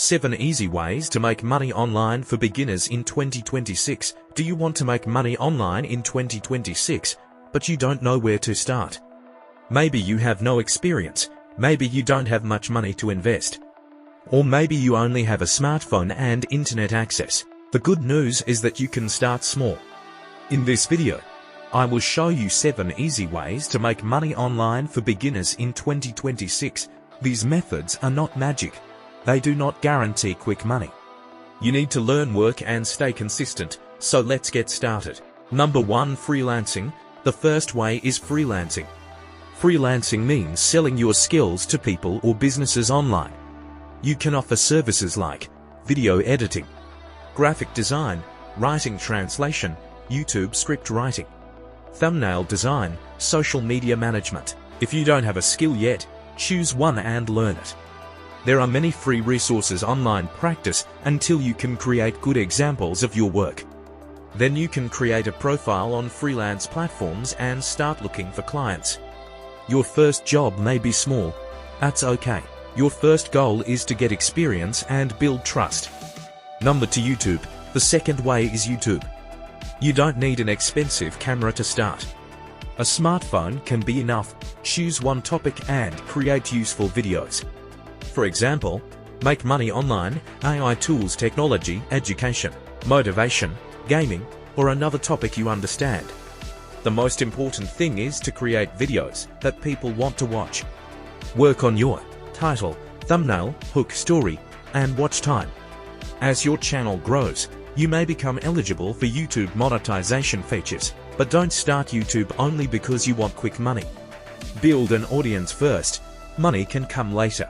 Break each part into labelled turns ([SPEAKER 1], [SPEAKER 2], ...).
[SPEAKER 1] 7 easy ways to make money online for beginners in 2026. Do you want to make money online in 2026, but you don't know where to start? Maybe you have no experience, maybe you don't have much money to invest, or maybe you only have a smartphone and internet access. The good news is that you can start small. In this video, I will show you 7 easy ways to make money online for beginners in 2026. These methods are not magic. They do not guarantee quick money. You need to learn, work and stay consistent, so let's get started. Number 1. Freelancing. The first way is freelancing. Freelancing means selling your skills to people or businesses online. You can offer services like video editing, graphic design, writing translation, YouTube script writing, thumbnail design, social media management. If you don't have a skill yet, choose one and learn it. There are many free resources online. Practice until you can create good examples of your work. Then you can create a profile on freelance platforms and start looking for clients. Your first job may be small. That's okay. Your first goal is to get experience and build trust. Number 2. YouTube. The second way is YouTube. You don't need an expensive camera to start. A smartphone can be enough. Choose one topic and create useful videos. For example, make money online, AI tools, technology, education, motivation, gaming, or another topic you understand. The most important thing is to create videos that people want to watch. Work on your title, thumbnail, hook, story, and watch time. As your channel grows, you may become eligible for YouTube monetization features, but don't start YouTube only because you want quick money. Build an audience first. Money can come later.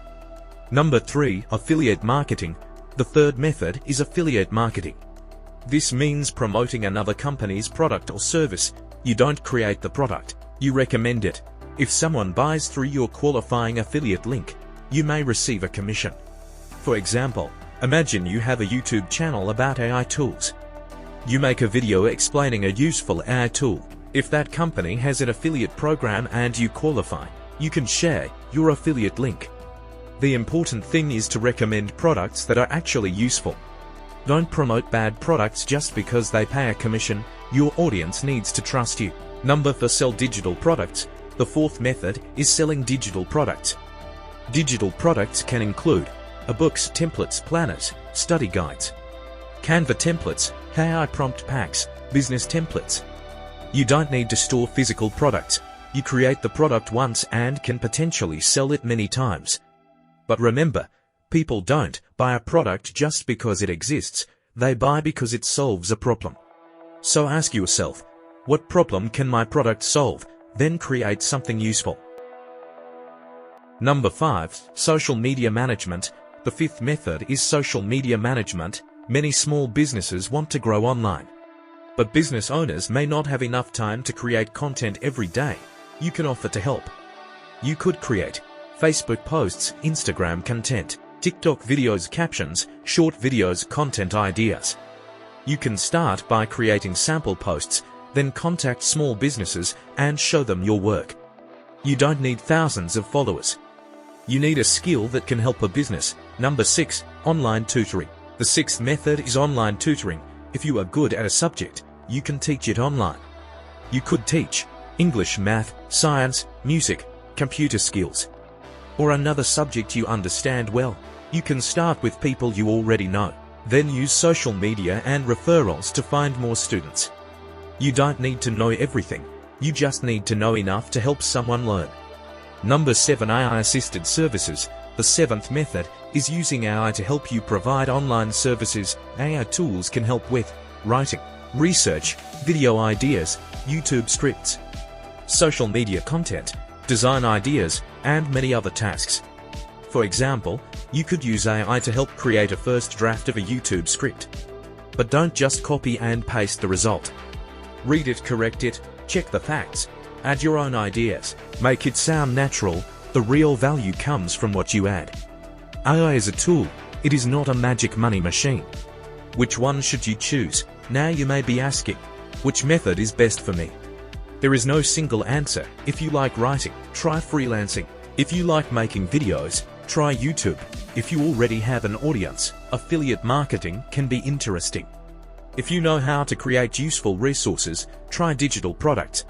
[SPEAKER 1] Number 3. Affiliate marketing. The third method is affiliate marketing. This means promoting another company's product or service. You don't create the product, you recommend it. If someone buys through your qualifying affiliate link, you may receive a commission. For example, imagine you have a YouTube channel about AI tools. You make a video explaining a useful AI tool. If that company has an affiliate program and you qualify, you can share your affiliate link. The important thing is to recommend products that are actually useful. Don't promote bad products just because they pay a commission. Your audience needs to trust you. Number 4. Sell digital products. The fourth method is selling digital products. Digital products can include books, templates, planners, study guides, Canva templates, AI prompt packs, business templates. You don't need to store physical products. You create the product once and can potentially sell it many times. But remember, people don't buy a product just because it exists, they buy because it solves a problem. So ask yourself, what problem can my product solve? Then create something useful. Number 5. Social media management. The fifth method is social media management. Many small businesses want to grow online, but business owners may not have enough time to create content every day. You can offer to help. You could create Facebook posts, Instagram content, TikTok videos, captions, short videos, content ideas. You can start by creating sample posts, then contact small businesses and show them your work. You don't need thousands of followers. You need a skill that can help a business. Number 6. Online tutoring. The sixth method is online tutoring. If you are good at a subject, you can teach it online. You could teach English, math, science, music, computer skills, or another subject you understand well. You can start with people you already know. Then use social media and referrals to find more students. You don't need to know everything. You just need to know enough to help someone learn. Number 7. AI-assisted services. The seventh method is using AI to help you provide online services. AI tools can help with writing, research, video ideas, YouTube scripts, social media content, design ideas, and many other tasks. For example, you could use AI to help create a first draft of a YouTube script. But don't just copy and paste the result. Read it, correct it, check the facts, add your own ideas, make it sound natural. The real value comes from what you add. AI is a tool, it is not a magic money machine. Which one should you choose? Now you may be asking, which method is best for me? There is no single answer. If you like writing, try freelancing. If you like making videos, Try YouTube. If you already have an audience, affiliate marketing can be interesting. If you know how to create useful resources, try digital products.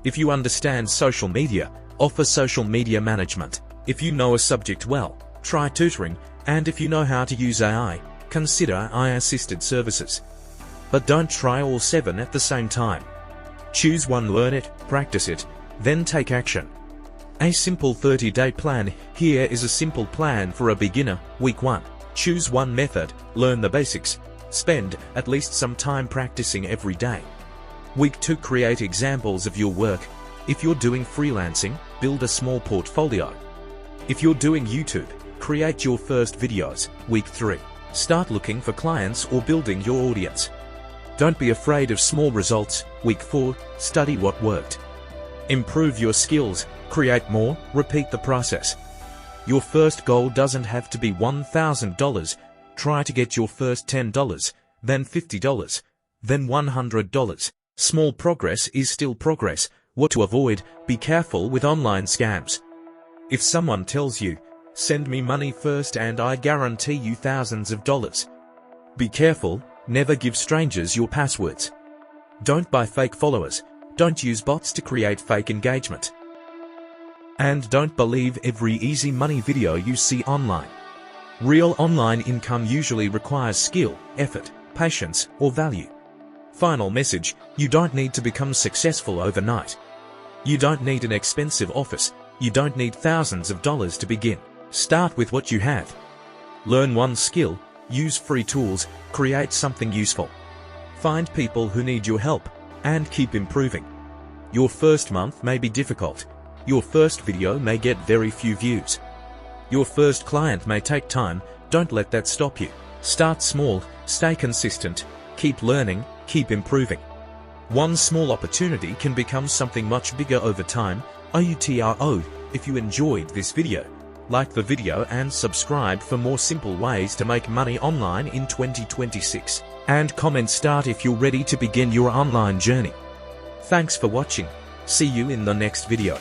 [SPEAKER 1] If you understand social media, offer social media management. If you know a subject well, try tutoring, and if you know how to use AI, consider AI-assisted services. But don't try all 7 at the same time. Choose one, learn it, practice it, then take action. A simple 30-day plan. Here is a simple plan for a beginner. Week 1. Choose one method, learn the basics. Spend at least some time practicing every day. Week 2. Create examples of your work. If you're doing freelancing, build a small portfolio. If you're doing YouTube, create your first videos. Week 3. Start looking for clients or building your audience. Don't be afraid of small results. Week 4. Study what worked. Improve your skills. Create more. Repeat the process. Your first goal doesn't have to be $1,000. Try to get your first $10, then $50, then $100. Small progress is still progress. What to avoid? Be careful with online scams. If someone tells you, "Send me money first and I guarantee you thousands of dollars," be careful. Never give strangers your passwords. Don't buy fake followers. Don't use bots to create fake engagement. And don't believe every easy money video you see online. Real online income usually requires skill, effort, patience, or value. Final message: you don't need to become successful overnight. You don't need an expensive office. You don't need thousands of dollars to begin. Start with what you have. Learn one skill, use free tools, create something useful. Find people who need your help, and keep improving. Your first month may be difficult. Your first video may get very few views. Your first client may take time. Don't let that stop you. Start small, stay consistent, keep learning, keep improving. One small opportunity can become something much bigger over time. OUTRO. If you enjoyed this video, like the video and subscribe for more simple ways to make money online in 2026. And comment start if you're ready to begin your online journey. Thanks for watching. See you in the next video.